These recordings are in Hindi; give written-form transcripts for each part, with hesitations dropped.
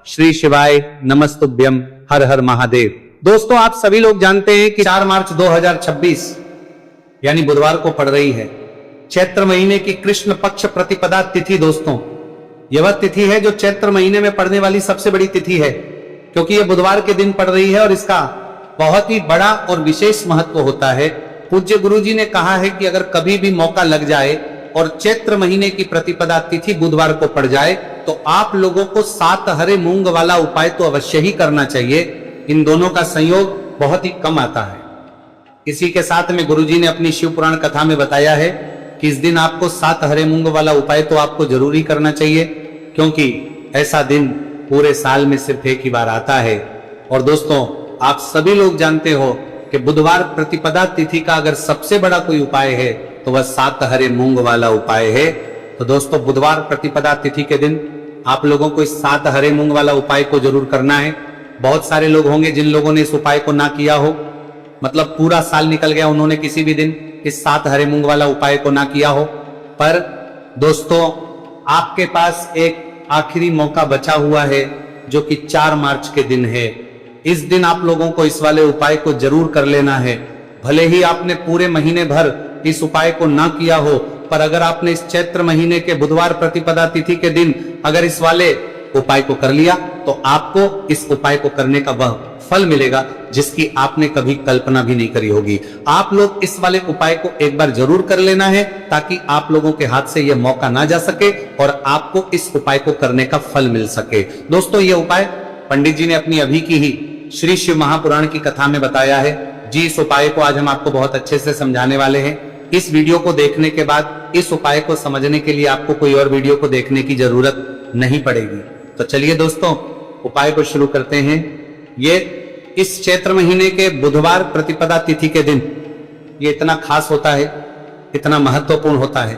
श्री शिवाय नमस्तुभ्यम, हर हर महादेव। दोस्तों, आप सभी लोग जानते हैं कि 4 मार्च 2026 यानी बुधवार को पड़ रही है चैत्र महीने की कृष्ण पक्ष प्रतिपदा तिथि। दोस्तों, यह वह तिथि है जो चैत्र महीने में पड़ने वाली सबसे बड़ी तिथि है, क्योंकि यह बुधवार के दिन पड़ रही है और इसका बहुत ही बड़ा और विशेष महत्व होता है। पूज्य गुरुजी ने कहा है कि अगर कभी भी मौका लग जाए और चैत्र महीने की प्रतिपदा तिथि बुधवार को पड़ जाए तो आप लोगों को 7 हरे मूंग वाला उपाय तो अवश्य ही करना चाहिए। इन दोनों का संयोग बहुत ही कम आता है। इसी के साथ में गुरुजी ने अपनी शिव पुराण कथा में बताया है कि इस दिन आपको 7 हरे मूंग वाला उपाय तो आपको जरूर ही करना चाहिए, क्योंकि ऐसा दिन पूरे साल में सिर्फ एक ही बार आता है। और दोस्तों, आप सभी लोग जानते हो कि बुधवार प्रतिपदा तिथि का अगर सबसे बड़ा कोई उपाय है तो वह 7 हरे मूंग वाला उपाय है। तो दोस्तों, बुधवार प्रतिपदा तिथि के दिन आप लोगों को इस 7 हरे मूंग वाला उपाय को जरूर करना है। बहुत सारे लोग होंगे जिन लोगों ने इस उपाय को ना किया हो, मतलब पूरा साल निकल गया, उन्होंने किसी भी दिन इस 7 हरे मूंग वाला उपाय को ना किया हो। पर दोस्तों, आपके पास एक आखिरी मौका बचा हुआ है जो कि 4 मार्च के दिन है। इस दिन आप लोगों को इस वाले उपाय को जरूर कर लेना है। भले ही आपने पूरे महीने भर इस उपाय को ना किया हो, पर अगर आपने इस चैत्र महीने के बुधवार प्रतिपदा तिथि के दिन अगर इस वाले उपाय को कर लिया तो आपको इस उपाय को करने का वह फल मिलेगा जिसकी आपने कभी कल्पना भी नहीं करी होगी। आप लोग इस वाले उपाय को एक बार जरूर कर लेना है ताकि आप लोगों के हाथ से यह मौका ना जा सके और आपको इस उपाय को करने का फल मिल सके। दोस्तों, यह उपाय पंडित जी ने अपनी अभी की ही श्री शिव महापुराण की कथा में बताया है जी। इस उपाय को आज हम आपको बहुत अच्छे से समझाने वाले हैं। इस वीडियो को देखने के बाद इस उपाय को समझने के लिए आपको कोई और वीडियो को देखने की जरूरत नहीं पड़ेगी। तो चलिए दोस्तों, उपाय को शुरू करते हैं। ये इस चैत्र महीने के बुधवार प्रतिपदा तिथि के दिन ये इतना खास होता है, इतना महत्वपूर्ण होता है।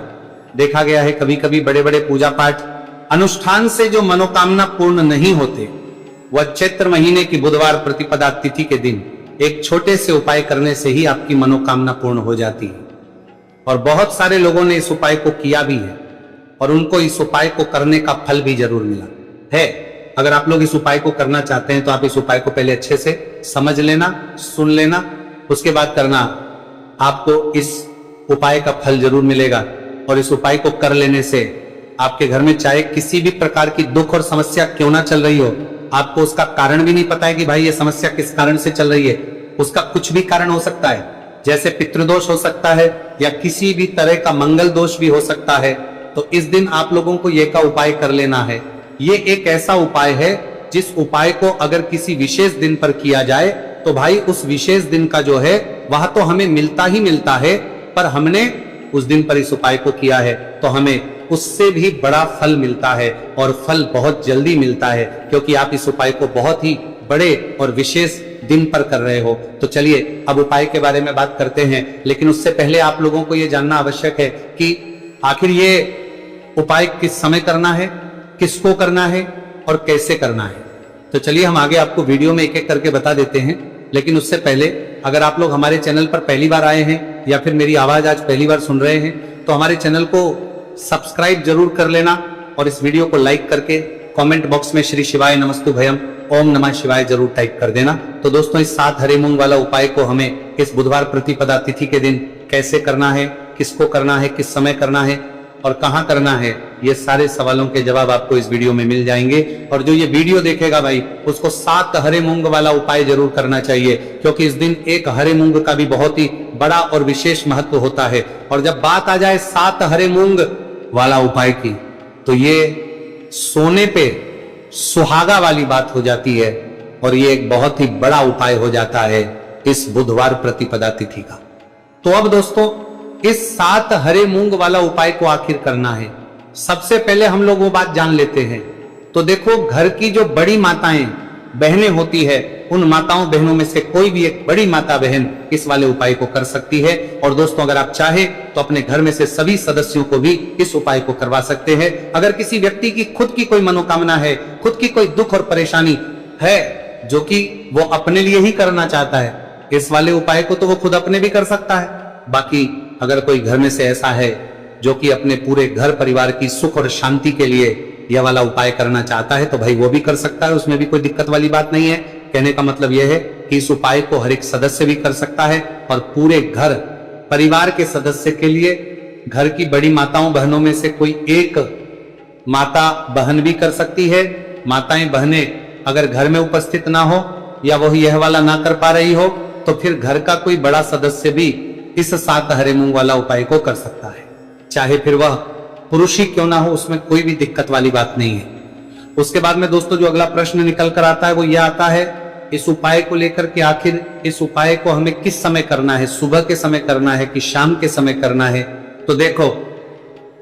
देखा गया है कभी कभी बड़े बड़े पूजा पाठ अनुष्ठान से जो मनोकामना पूर्ण नहीं होते, वह चैत्र महीने की बुधवार प्रतिपदा तिथि के दिन एक छोटे से उपाय करने से ही आपकी मनोकामना पूर्ण हो जाती है। और बहुत सारे लोगों ने इस उपाय को किया भी है और उनको इस उपाय को करने का फल भी जरूर मिला है। अगर आप लोग इस उपाय को करना चाहते हैं तो आप इस उपाय को पहले अच्छे से समझ लेना, सुन लेना, उसके बाद करना। आपको इस उपाय का फल जरूर मिलेगा। और इस उपाय को कर लेने से आपके घर में चाहे किसी भी प्रकार की दुख और समस्या क्यों ना चल रही हो, आपको उसका कारण भी नहीं पता है कि भाई ये समस्या किस कारण से चल रही है, उसका कुछ भी कारण हो सकता है। जैसे पितृदोष हो सकता है या किसी भी तरह का मंगल दोष भी हो सकता है। तो इस दिन आप लोगों को ये का उपाय कर लेना है। ये एक ऐसा उपाय है जिस उपाय को अगर किसी विशेष दिन पर किया जाए तो भाई उस विशेष दिन का जो है वह तो हमें मिलता ही मिलता है, पर हमने उस दिन पर इस उपाय को किया है तो हमें उससे भी बड़ा फल मिलता है और फल बहुत जल्दी मिलता है, क्योंकि आप इस उपाय को बहुत ही बड़े और विशेष दिन पर कर रहे हो। तो चलिए अब उपाय के बारे में बात करते हैं, लेकिन उससे पहले आप लोगों को यह जानना आवश्यक है कि आखिर ये उपाय किस समय करना है, किसको करना है और कैसे करना है। तो चलिए हम आगे आपको वीडियो में एक एक करके बता देते हैं। लेकिन उससे पहले अगर आप लोग हमारे चैनल पर पहली बार आए हैं या फिर मेरी आवाज आज पहली बार सुन रहे हैं तो हमारे चैनल को सब्सक्राइब जरूर कर लेना और इस वीडियो को लाइक करके कमेंट बॉक्स में श्री शिवाय नमस्तुभयम ओम नमः शिवाय जरूर टाइप कर देना। तो दोस्तों, इस 7 हरे मूंग वाला उपाय को हमें इस बुधवार प्रतिपदा तिथि के दिन कैसे करना है, किसको करना है, किस समय करना है और कहां करना है, ये सारे सवालों के जवाब आपको इस वीडियो में मिल जाएंगे। और जो ये वीडियो देखेगा भाई उसको 7 हरे मूंग वाला उपाय जरूर करना चाहिए, क्योंकि इस दिन एक हरे मूंग का भी बहुत ही बड़ा और विशेष महत्व होता है। और जब बात आ जाए 7 हरे मूंग वाला उपाय की तो ये सोने पे सुहागा वाली बात हो जाती है और ये एक बहुत ही बड़ा उपाय हो जाता है इस बुधवार प्रतिपदा तिथि का। तो अब दोस्तों, इस 7 हरे मूंग वाला उपाय को आखिर करना है। सबसे पहले हम लोग वो बात जान लेते हैं। तो देखो, घर की जो बड़ी माताएं बहनें होती है, उन माताओं बहनों में से कोई भी एक बड़ी माता बहन इस वाले उपाय को कर सकती है। और दोस्तों, अगर आप चाहे तो अपने घर में से सभी सदस्यों को भी इस उपाय को करवा सकते हैं। अगर किसी व्यक्ति की खुद की कोई मनोकामना है, खुद की कोई दुख और परेशानी है जो कि वो अपने लिए ही करना चाहता है, इस वाले उपाय को तो वो खुद अपने भी कर सकता है। बाकी अगर कोई घर में से ऐसा है जो कि अपने पूरे घर परिवार की सुख और शांति के लिए यह वाला उपाय करना चाहता है तो भाई वो भी कर सकता है, उसमें भी कोई दिक्कत वाली बात नहीं है। कहने का मतलब यह है कि इस उपाय को हर एक सदस्य भी कर सकता है और पूरे घर परिवार के सदस्य के लिए घर की बड़ी माताओं बहनों में से कोई एक माता बहन भी कर सकती है। माताएं बहनें अगर घर में उपस्थित ना हो या वह यह वाला ना कर पा रही हो तो फिर घर का कोई बड़ा सदस्य भी इस 7 हरे मूंग वाला उपाय को कर सकता है, चाहे फिर वह पुरुष ही क्यों ना हो, उसमें कोई भी दिक्कत वाली बात नहीं है। उसके बाद में दोस्तों जो अगला प्रश्न निकल कर आता है वो यह आता है इस उपाय को लेकर के आखिर इस उपाय को हमें किस समय करना है, सुबह के समय करना है कि शाम के समय करना है। तो देखो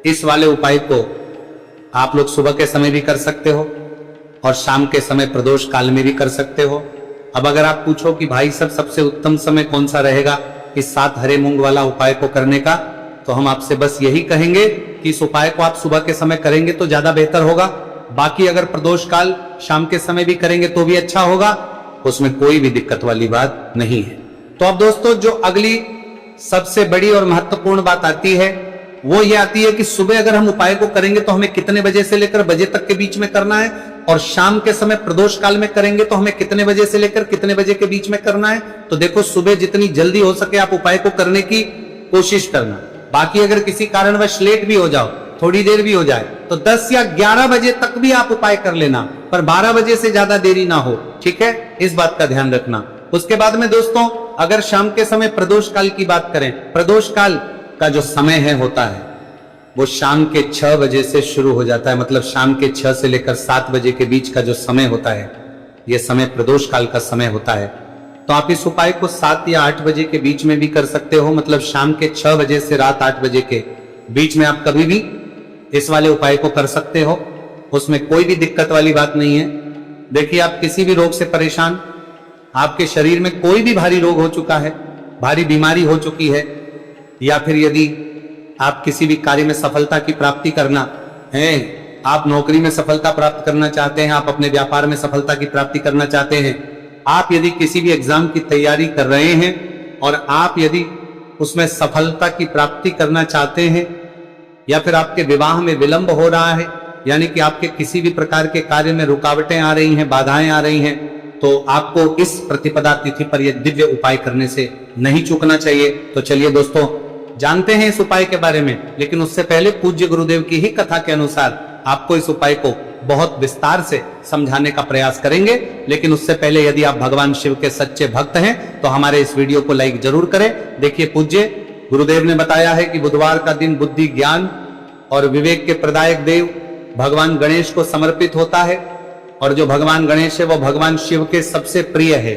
इस वाले उपाय को आप लोग सुबह के समय भी कर सकते हो और शाम के समय प्रदोष काल में भी कर सकते हो। अब अगर आप पूछो कि भाई सब सबसे उत्तम समय कौन सा रहेगा इस 7 हरे मूंग वाला उपाय को करने का, तो हम आपसे बस यही कहेंगे कि इस उपाय को आप सुबह के समय करेंगे तो ज्यादा बेहतर होगा। बाकी अगर प्रदोष काल शाम के समय भी करेंगे तो भी अच्छा होगा, उसमें कोई भी दिक्कत वाली बात नहीं है। तो अब दोस्तों जो अगली सबसे बड़ी और महत्वपूर्ण बात आती है वो ये आती है कि सुबह अगर हम उपाय को करेंगे तो हमें कितने बजे से लेकर बजे तक के बीच में करना है, और शाम के समय प्रदोष काल में करेंगे तो हमें कितने बजे से लेकर कितने बजे के बीच में करना है। तो देखो सुबह जितनी जल्दी हो सके आप उपाय को करने की कोशिश करना। बाकी अगर किसी कारणवश लेट भी हो जाओ, थोड़ी देर भी हो जाए, तो 10 या 11 बजे तक भी आप उपाय कर लेना, पर 12 बजे से ज्यादा देरी ना हो, ठीक है, इस बात का ध्यान रखना। उसके बाद में दोस्तों अगर शाम के समय प्रदोष काल की बात करें, प्रदोष काल का जो समय है होता है वो शाम के 6 बजे से शुरू हो जाता है, मतलब शाम के 6 से लेकर 7 बजे के बीच का जो समय होता है यह समय प्रदोष काल का समय होता है। तो आप इस उपाय को 7 या 8 बजे के बीच में भी कर सकते हो, मतलब शाम के 6 बजे से रात 8 बजे के बीच में आप कभी भी इस वाले उपाय को कर सकते हो, उसमें कोई भी दिक्कत वाली बात नहीं है। देखिए आप किसी भी रोग से परेशान, आपके शरीर में कोई भी भारी रोग हो चुका है, भारी बीमारी हो चुकी है, या फिर यदि आप किसी भी कार्य में सफलता की प्राप्ति करना है, आप नौकरी में सफलता प्राप्त करना चाहते हैं, आप अपने व्यापार में सफलता की प्राप्ति करना चाहते हैं, आप यदि किसी भी एग्जाम की तैयारी कर रहे हैं और आप यदि उसमें सफलता की प्राप्ति करना चाहते हैं, या फिर आपके विवाह में विलंब हो रहा है, यानी कि आपके किसी भी प्रकार के कार्य में रुकावटें आ रही हैं, बाधाएं आ रही हैं, तो आपको इस प्रतिपदा तिथि पर यह दिव्य उपाय करने से नहीं चूकना चाहिए। तो चलिए दोस्तों जानते हैं इस उपाय के बारे में, लेकिन उससे पहले पूज्य गुरुदेव की ही कथा के अनुसार आपको इस उपाय को बहुत विस्तार से समझाने का प्रयास करेंगे। लेकिन उससे पहले यदि आप भगवान शिव के सच्चे भक्त हैं तो हमारे इस वीडियो को लाइक जरूर करें। देखिए पूज्य गुरुदेव ने बताया है कि बुधवार का दिन बुद्धि, ज्ञान और विवेक के प्रदायक देव भगवान गणेश को समर्पित होता है, और जो भगवान गणेश है वो भगवान शिव के सबसे प्रिय है।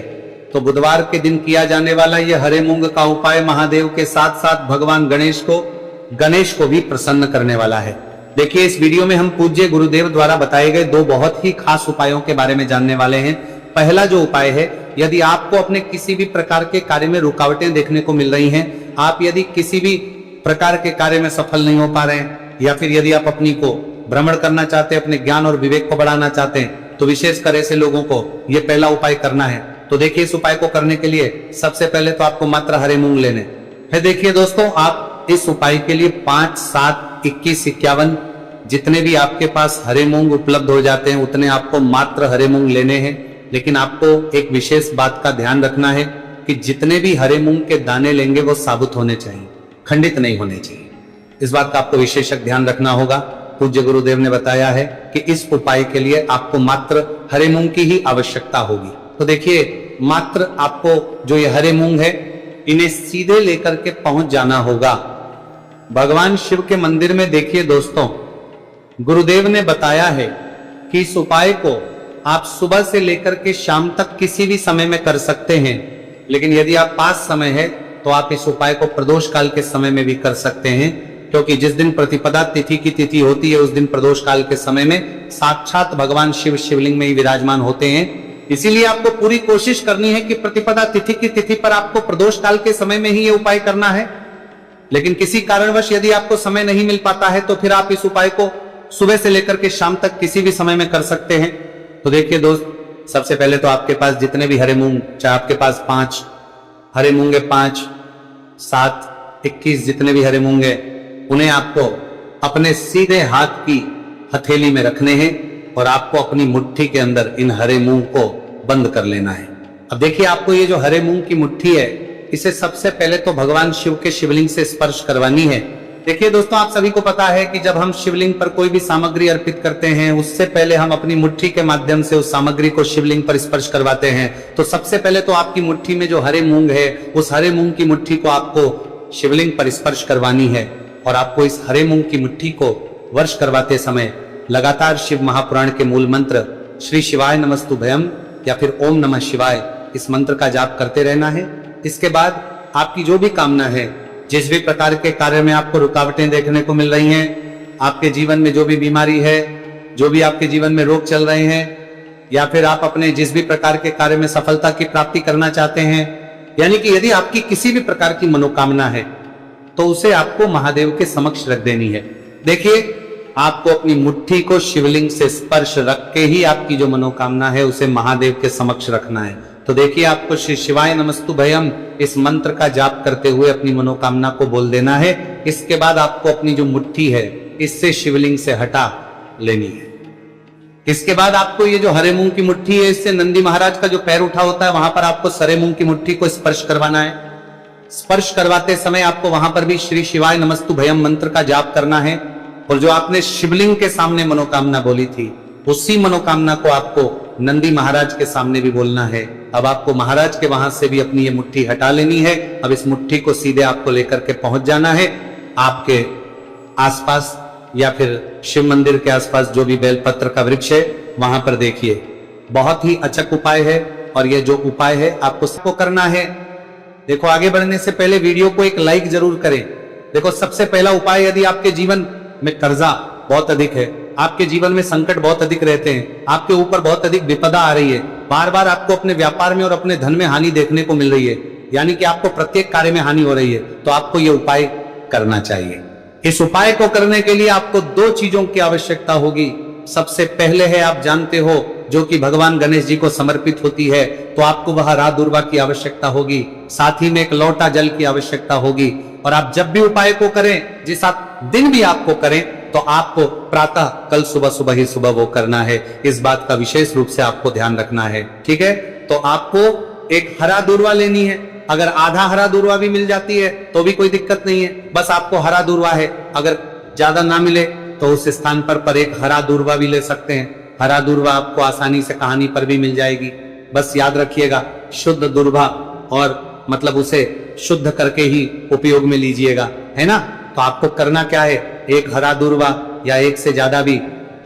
तो बुधवार के दिन किया जाने वाला यह हरे मूंग का उपाय महादेव के साथ साथ भगवान गणेश को भी प्रसन्न करने वाला है। देखिए इस वीडियो में हम पूज्य गुरुदेव द्वारा बताए गए 2 बहुत ही खास उपायों के बारे में जानने वाले हैं। पहला जो उपाय है, यदि आपको अपने किसी भी प्रकार के कार्य में रुकावटें देखने को मिल रही हैं, आप यदि किसी भी प्रकार के कार्य में सफल नहीं हो पा रहे हैं, या फिर यदि आप अपनी को भ्रमण करना चाहते हैं, अपने ज्ञान और विवेक को बढ़ाना चाहते हैं, तो विशेषकर ऐसे लोगों को यह पहला उपाय करना है। तो देखिए इस उपाय को करने के लिए सबसे पहले तो आपको मात्र हरे मूंग लेने। फिर देखिए दोस्तों आप इस उपाय के लिए 5, 7, 21, 51 जितने भी आपके पास हरे मूंग उपलब्ध हो जाते हैं उतने आपको मात्र हरे मूंग लेने हैं। लेकिन आपको एक विशेष बात का ध्यान रखना है कि जितने भी हरे मूंग के दाने लेंगे वो साबुत होने चाहिए, खंडित नहीं होने चाहिए। इस बात का आपको विशेषक ध्यान रखना होगा। पूज्य गुरुदेव ने बताया है कि इस उपाय के लिए आपको मात्र हरे मूंग की ही आवश्यकता होगी। तो देखिए मात्र आपको जो ये हरे मूंग है इन्हें सीधे लेकर के पहुंच जाना होगा भगवान शिव के मंदिर में। देखिए दोस्तों गुरुदेव ने बताया है कि इस उपाय को आप सुबह से लेकर के शाम तक किसी भी समय में कर सकते हैं, लेकिन यदि आप पास समय है तो आप इस उपाय को प्रदोष काल के समय में भी कर सकते हैं, क्योंकि जिस दिन प्रतिपदा तिथि की तिथि होती है उस दिन प्रदोष काल के समय में साक्षात भगवान शिव शिवलिंग में ही विराजमान होते हैं। इसीलिए आपको पूरी कोशिश करनी है कि प्रतिपदा तिथि की तिथि पर आपको प्रदोष काल के समय में ही ये उपाय करना है। लेकिन किसी कारणवश यदि आपको समय नहीं मिल पाता है तो फिर आप इस उपाय को सुबह से लेकर के शाम तक किसी भी समय में कर सकते हैं। तो देखिए दोस्त सबसे पहले तो आपके पास जितने भी हरे मूंग, चाहे आपके पास 5 हरे मूंगे, 5, 7, 21 जितने भी हरे मूंगे, उन्हें आपको अपने सीधे हाथ की हथेली में रखने हैं और आपको अपनी मुट्ठी के अंदर इन हरे मूंग को बंद कर लेना है। अब देखिए, आपको ये जो हरे मूंग की मुट्ठी है, इसे सबसे पहले तो भगवान शिव के शिवलिंग से स्पर्श करवानी है। देखिए दोस्तों, आप सभी को पता है कि जब हम शिवलिंग पर कोई भी सामग्री अर्पित करते हैं, उससे पहले हम अपनी मुट्ठी के माध्यम से उस सामग्री को शिवलिंग पर स्पर्श करवाते हैं। तो सबसे पहले तो आपकी मुट्ठी में जो हरे मूंग है, उस हरे मूंग की मुट्ठी को आपको शिवलिंग पर स्पर्श करवानी है। और आपको इस हरे मूंग की मुट्ठी को वर्ष करवाते समय लगातार शिव महापुराण के मूल मंत्र श्री शिवाय नमस्तुभयम या फिर ओम नमः शिवाय, इस मंत्र का जाप करते रहना है। इसके बाद आपकी जो भी कामना है, जिस भी प्रकार के कार्य में आपको रुकावटें देखने को मिल रही हैं, आपके जीवन में जो भी बीमारी है, जो भी आपके जीवन में रोग चल रहे हैं, या फिर आप अपने जिस भी प्रकार के कार्य में सफलता की प्राप्ति करना चाहते हैं, यानी कि यदि आपकी किसी भी प्रकार की मनोकामना है, तो उसे आपको महादेव के समक्ष रख देनी है। देखिए, आपको अपनी मुट्ठी को शिवलिंग से स्पर्श रख के ही आपकी जो मनोकामना है उसे महादेव के समक्ष रखना है। तो देखिए, आपको श्री शिवाय नमस्तुभयम इस मंत्र का जाप करते हुए अपनी मनोकामना को बोल देना है। इसके बाद आपको अपनी जो मुट्ठी है, इससे शिवलिंग से हटा लेनी है। इसके बाद आपको ये जो हरे मूंग की मुट्ठी है, इससे नंदी महाराज का जो पैर उठा होता है, वहां पर आपको हरे मूंग की मुट्ठी को स्पर्श करवाना है। स्पर्श करवाते समय आपको वहां पर भी श्री शिवाय नमस्तुभयम मंत्र का जाप करना है। और जो आपने शिवलिंग के सामने मनोकामना बोली थी, उसी मनोकामना को आपको नंदी महाराज के सामने भी बोलना है। अब आपको महाराज के वहां से भी अपनी ये मुट्ठी हटा लेनी है। अब इस मुट्ठी को सीधे आपको लेकर के पहुंच जाना है आपके आसपास या फिर शिव मंदिर के आसपास जो भी बेलपत्र का वृक्ष है, वहां पर देखिए। बहुत ही अचक उपाय है और ये जो उपाय है आपको सबको करना है। देखो, आगे बढ़ने से पहले वीडियो को एक लाइक जरूर करें। देखो, सबसे पहला उपाय, यदि आपके जीवन में कर्जा बहुत अधिक है, आपके जीवन में संकट बहुत अधिक रहते हैं, आपके ऊपर बहुत अधिक विपदा आ रही है, बार बार आपको अपने व्यापार में और अपने धन में हानि देखने को मिल रही है, यानी कि आपको प्रत्येक कार्य में हानि हो रही है, तो आपको यह उपाय करना चाहिए। इस उपाय को करने के लिए आपको दो चीजों की आवश्यकता होगी। सबसे पहले है, आप जानते हो, जो कि भगवान गणेश जी को समर्पित होती है, तो आपको वह रा दुर्वा की आवश्यकता होगी। साथ ही में एक लोटा जल की आवश्यकता होगी। और आप जब भी उपाय को करें, जिस दिन भी आपको करें, तो आपको प्रातः कल सुबह ही सुबह वो करना है। इस बात का विशेष रूप से आपको ध्यान रखना है, ठीक है। तो आपको एक हरा दूर्वा लेनी है। अगर आधा हरा दूर्वा भी मिल जाती है तो भी कोई दिक्कत नहीं है, बस आपको हरा दूर्वा है। अगर ज्यादा ना मिले तो उस स्थान पर एक हरा दूर्वा भी ले सकते हैं। हरा दूर्वा आपको आसानी से कहानी पर भी मिल जाएगी। बस याद रखिएगा, शुद्ध दूर्वा, और मतलब उसे शुद्ध करके ही उपयोग में लीजिएगा, है ना। तो आपको करना क्या है, एक हरा दूर्वा या एक से ज्यादा भी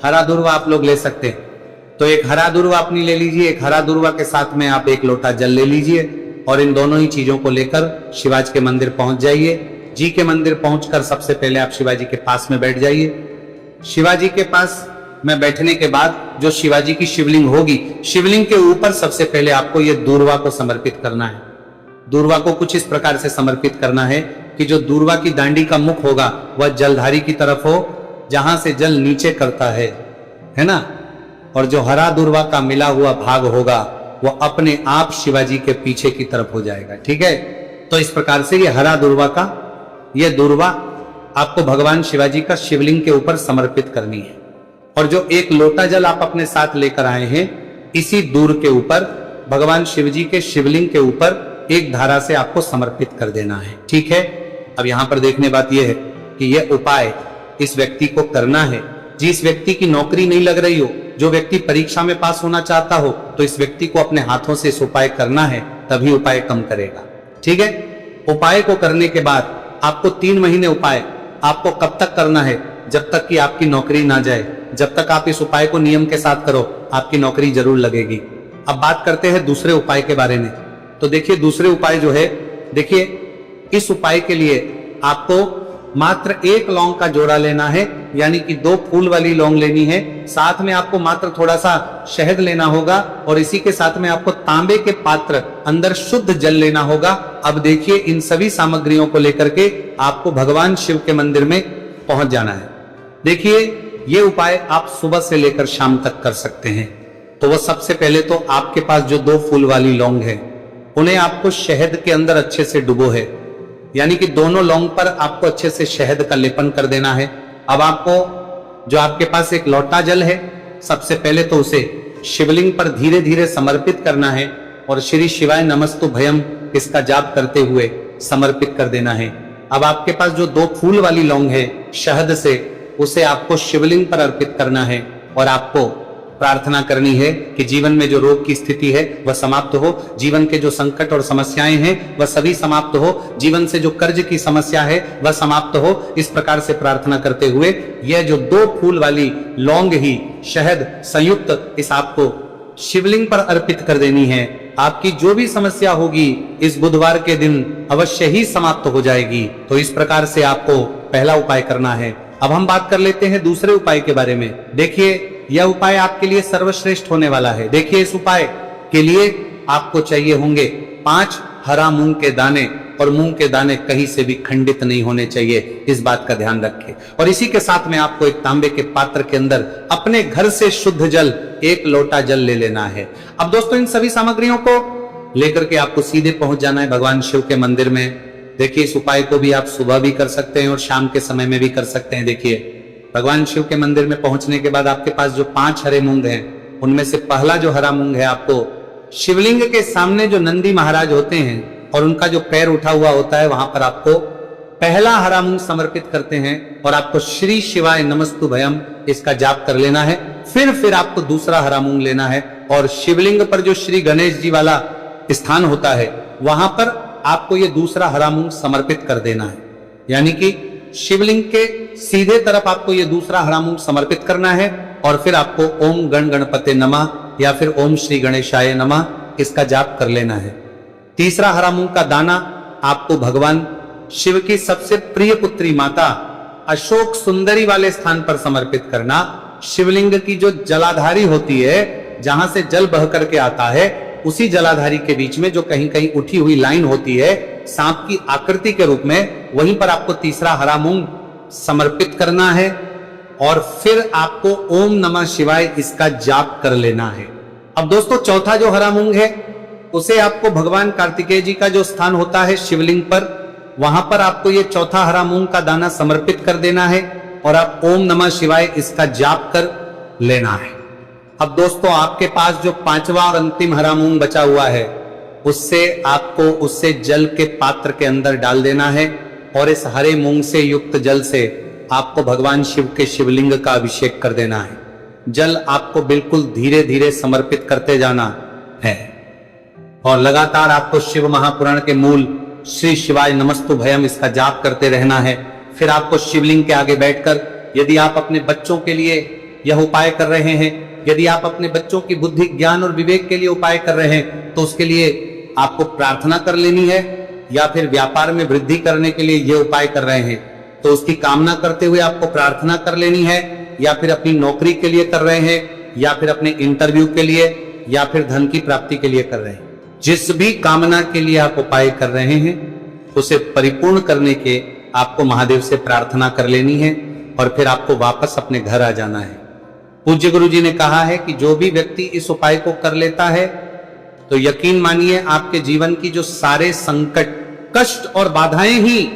हरा दूर्वा आप लोग ले सकते हैं। तो एक हरा दूर्वा अपनी ले लीजिए। एक हरा दूर्वा के साथ में आप एक लोटा जल ले लीजिए और इन दोनों ही चीजों को लेकर शिवाजी के मंदिर पहुंच जाइए। जी के मंदिर पहुंचकर सबसे पहले आप शिवाजी के पास में बैठ जाइए। शिवाजी के पास में बैठने के बाद जो शिवाजी की शिवलिंग होगी, शिवलिंग के ऊपर सबसे पहले आपको ये दूर्वा को समर्पित करना है। दूर्वा को कुछ इस प्रकार से समर्पित करना है कि जो दूर्वा की दांडी का मुख होगा वह जलधारी की तरफ हो, जहां से जल नीचे करता है ना। और जो हरा दूर्वा का मिला हुआ भाग होगा वह अपने आप शिवाजी के पीछे की तरफ हो जाएगा, ठीक है। तो इस प्रकार से ये हरा दूर्वा का ये दूर्वा आपको भगवान शिवाजी का शिवलिंग के ऊपर समर्पित करनी है। और जो एक लोटा जल आप अपने साथ लेकर आए हैं, इसी दूर के ऊपर भगवान शिवजी के शिवलिंग के ऊपर एक धारा से आपको समर्पित कर देना है, ठीक है। अब यहां पर देखने बात यह है कि यह उपाय इस व्यक्ति को करना है जिस व्यक्ति की नौकरी नहीं लग रही हो, जो व्यक्ति परीक्षा में पास होना चाहता हो, तो इस व्यक्ति को अपने हाथों से इस उपाय करना है, तभी उपाय कम करेगा, ठीक है। उपाय को करने के बाद आपको 3 महीने उपाय आपको कब तक करना है, जब तक कि आपकी नौकरी ना जाए। जब तक आप इस उपाय को नियम के साथ करो, आपकी नौकरी जरूर लगेगी। अब बात करते हैं दूसरे उपाय के बारे में। तो देखिए, दूसरे उपाय जो है, देखिए, इस उपाय के लिए आपको मात्र 1 लौंग का जोड़ा लेना है, यानी कि 2 फूल वाली लौंग लेनी है। साथ में आपको मात्र थोड़ा सा शहद लेना होगा और इसी के साथ में आपको तांबे के पात्र अंदर शुद्ध जल लेना होगा। अब देखिए, इन सभी सामग्रियों को लेकर के आपको भगवान शिव के मंदिर में पहुंच जाना है। देखिए, ये उपाय आप सुबह से लेकर शाम तक कर सकते हैं। तो वह सबसे पहले तो आपके पास जो 2 फूल वाली लौंग है, उन्हें आपको शहद के अंदर अच्छे से डुबो है, यानी कि दोनों लौंग पर आपको अच्छे से शहद का लेपन कर देना है। अब आपको जो आपके पास एक लोटा जल है, सबसे पहले तो उसे शिवलिंग पर धीरे धीरे समर्पित करना है और श्री शिवाय नमस्तु भयम इसका जाप करते हुए समर्पित कर देना है। अब आपके पास जो 2 फूल वाली लौंग है शहद से, उसे आपको शिवलिंग पर अर्पित करना है और आपको प्रार्थना करनी है कि जीवन में जो रोग की स्थिति है वह समाप्त हो, जीवन के जो संकट और समस्याएं हैं वह सभी समाप्त हो, जीवन से जो कर्ज की समस्या है वह समाप्त हो। इस प्रकार से प्रार्थना करते हुए यह जो 2 फूल वाली लौंग ही शहद संयुक्त इस आपको शिवलिंग पर अर्पित कर देनी है। आपकी जो भी समस्या होगी इस बुधवार के दिन अवश्य ही समाप्त हो जाएगी। तो इस प्रकार से आपको पहला उपाय करना है। अब हम बात कर लेते हैं दूसरे उपाय के बारे में। देखिए, यह उपाय आपके लिए सर्वश्रेष्ठ होने वाला है। देखिए, इस उपाय के लिए आपको चाहिए होंगे 5 हरा मूंग के दाने, और मूंग के दाने कहीं से भी खंडित नहीं होने चाहिए, इस बात का ध्यान रखें। और इसी के साथ में आपको एक तांबे के पात्र के अंदर अपने घर से शुद्ध जल 1 लोटा जल ले लेना है। अब दोस्तों, इन सभी सामग्रियों को लेकर के आपको सीधे पहुंच जाना है भगवान शिव के मंदिर में। देखिए, इस उपाय को भी आप सुबह भी कर सकते हैं और शाम के समय में भी कर सकते हैं। देखिए, भगवान शिव के मंदिर में पहुंचने के बाद आपके पास जो 5 हरे मूंग हैं, उनमें से पहला जो हरा मूंग है, आपको शिवलिंग के सामने जो नंदी महाराज होते हैं और उनका जो पैर उठा हुआ होता है, वहां पर आपको पहला हरा मूंग समर्पित करते हैं और आपको श्री शिवाय नमस्तु भयम इसका जाप कर लेना है। फिर आपको दूसरा हरा मूंग लेना है और शिवलिंग पर जो श्री गणेश जी वाला स्थान होता है, वहां पर आपको ये दूसरा हरा मूंग समर्पित कर देना है। यानी कि शिवलिंग के सीधे तरफ आपको ये दूसरा हरा मूंग समर्पित करना है और फिर आपको ओम गण गणपते नमः या फिर ओम श्री गणेशाय नमः इसका जाप कर लेना है। तीसरा हरा मूंग का दाना आपको भगवान शिव की सबसे प्रिय पुत्री माता अशोक सुंदरी वाले स्थान पर समर्पित करना। शिवलिंग की जो जलाधारी होती है, जहां से जल बह करके आता है, उसी जलाधारी के बीच में जो कहीं कहीं उठी हुई लाइन होती है सांप की आकृति के रूप में, वहीं पर आपको तीसरा हरा मूंग समर्पित करना है और फिर आपको ओम नमः शिवाय इसका जाप कर लेना है। अब दोस्तों, चौथा जो हरा मूंग है उसे आपको भगवान कार्तिकेय जी का जो स्थान होता है शिवलिंग पर, वहां पर आपको ये चौथा हरा मूंग का दाना समर्पित कर देना है और आप ओम नमः शिवाय इसका जाप कर लेना है। अब दोस्तों, आपके पास जो 5वां और अंतिम हरा मूंग बचा हुआ है, उससे जल के पात्र के अंदर डाल देना है और इस हरे मूंग से युक्त जल से आपको भगवान शिव के शिवलिंग का अभिषेक कर देना है। जल आपको बिल्कुल धीरे धीरे समर्पित करते जाना है और लगातार आपको शिव महापुराण के मूल श्री शिवाय नमस्तु भयम इसका जाप करते रहना है। फिर आपको शिवलिंग के आगे बैठकर, यदि आप अपने बच्चों के लिए यह उपाय कर रहे हैं, यदि आप अपने बच्चों की बुद्धि ज्ञान और विवेक के लिए उपाय कर रहे हैं, तो उसके लिए आपको प्रार्थना कर लेनी है। या फिर व्यापार में वृद्धि करने के लिए यह उपाय कर रहे हैं तो उसकी कामना करते हुए आपको प्रार्थना कर लेनी है। या फिर अपनी नौकरी के लिए कर रहे हैं, या फिर अपने इंटरव्यू के लिए, या फिर धन की प्राप्ति के लिए कर रहे हैं, जिस भी कामना के लिए आप उपाय कर रहे हैं उसे परिपूर्ण करने के आपको महादेव से प्रार्थना कर लेनी है और फिर आपको वापस अपने घर आ जाना है। पूज्य गुरु जी ने कहा है कि जो भी व्यक्ति इस उपाय को कर लेता है तो यकीन मानिए आपके जीवन की जो सारे संकट, कष्ट और बाधाएं ही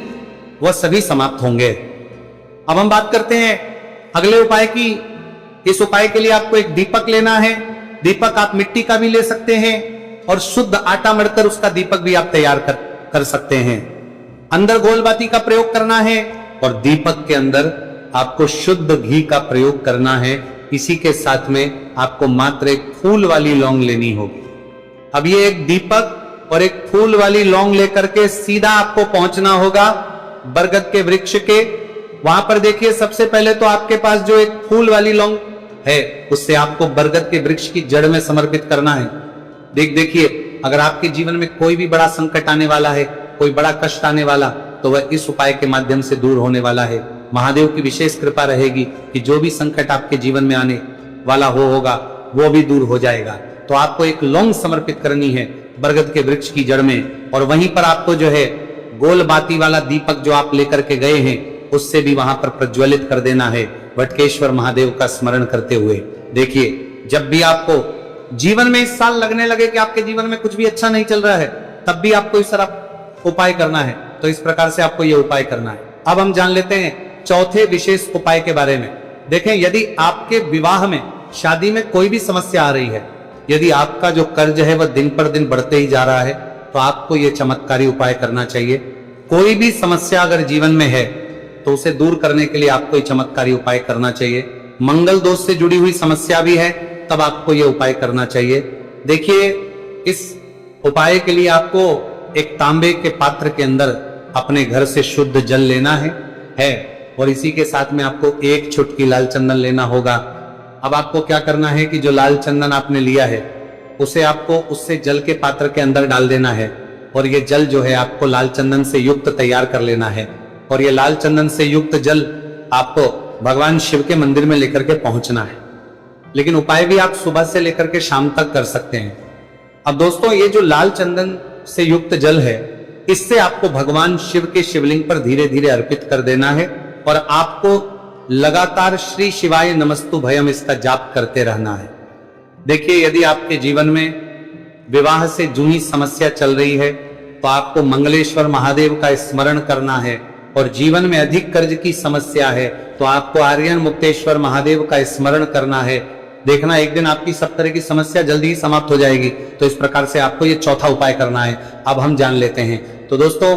वह सभी समाप्त होंगे। अब हम बात करते हैं अगले उपाय की। इस उपाय के लिए आपको एक दीपक लेना है। दीपक आप मिट्टी का भी ले सकते हैं और शुद्ध आटा मढ़कर उसका दीपक भी आप तैयार कर सकते हैं। अंदर गोलबाती का प्रयोग करना है और दीपक के अंदर आपको शुद्ध घी का प्रयोग करना है। इसी के साथ में आपको मात्र एक फूल वाली लौंग लेनी होगी। अब ये एक दीपक और एक फूल वाली लौंग लेकर के सीधा आपको पहुंचना होगा बरगद के वृक्ष के। वहां पर देखिए, सबसे पहले तो आपके पास जो एक फूल वाली लौंग है उससे आपको बरगद के वृक्ष की जड़ में समर्पित करना है। देखिए, अगर आपके जीवन में कोई भी बड़ा संकट आने वाला है, कोई बड़ा कष्ट आने वाला, तो वह इस उपाय के माध्यम से दूर होने वाला है। महादेव की विशेष कृपा रहेगी कि जो भी संकट आपके जीवन में आने वाला होगा वो भी दूर हो जाएगा। तो आपको एक लौंग समर्पित करनी है बरगद के वृक्ष की जड़ में और वहीं पर आपको जो है गोल बाती वाला दीपक जो आप लेकर के गए हैं उससे भी वहां पर प्रज्वलित कर देना है, वटकेश्वर महादेव का स्मरण करते हुए। देखिए, जब भी आपको जीवन में इस साल लगने लगे कि आपके जीवन में कुछ भी अच्छा नहीं चल रहा है, तब भी आपको इस तरह उपाय करना है। तो इस प्रकार से आपको यह उपाय करना है। अब हम जान लेते हैं चौथे विशेष उपाय के बारे में। देखें, यदि आपके विवाह में, शादी में कोई भी समस्या आ रही है, यदि आपका जो कर्ज है वह दिन पर दिन बढ़ते ही जा रहा है, तो आपको यह चमत्कारी उपाय करना चाहिए। कोई भी समस्या अगर जीवन में है तो उसे दूर करने के लिए आपको ये चमत्कारी उपाय करना चाहिए। मंगल दोष से जुड़ी हुई समस्या भी है, तब आपको यह उपाय करना चाहिए। देखिए, इस उपाय के लिए आपको एक तांबे के पात्र के अंदर अपने घर से शुद्ध जल लेना है और इसी के साथ में आपको एक चुटकी लाल चंदन लेना होगा। अब आपको क्या करना है कि जो लाल चंदन आपने लिया है उसे आपको उससे जल के पात्र के अंदर डाल देना है और ये जल जो है आपको लाल चंदन से युक्त तैयार कर लेना है और ये लाल चंदन से युक्त जल आपको भगवान शिव के मंदिर में लेकर के पहुंचना है। लेकिन उपाय भी आप सुबह से लेकर के शाम तक कर सकते हैं। अब दोस्तों, ये जो लाल चंदन से युक्त जल है, इससे आपको भगवान शिव के शिवलिंग पर धीरे धीरे अर्पित कर देना है और आपको लगातार श्री शिवाय नमस्तु भयम इसका जाप करते रहना है। देखिए, यदि आपके जीवन में विवाह से जुड़ी समस्या चल रही है तो आपको मंगलेश्वर महादेव का स्मरण करना है और जीवन में अधिक कर्ज की समस्या है तो आपको आर्यन मुक्तेश्वर महादेव का स्मरण करना है। देखना, एक दिन आपकी सब तरह की समस्या जल्दी ही समाप्त हो जाएगी। तो इस प्रकार से आपको ये चौथा उपाय करना है। अब हम जान लेते हैं। तो दोस्तों,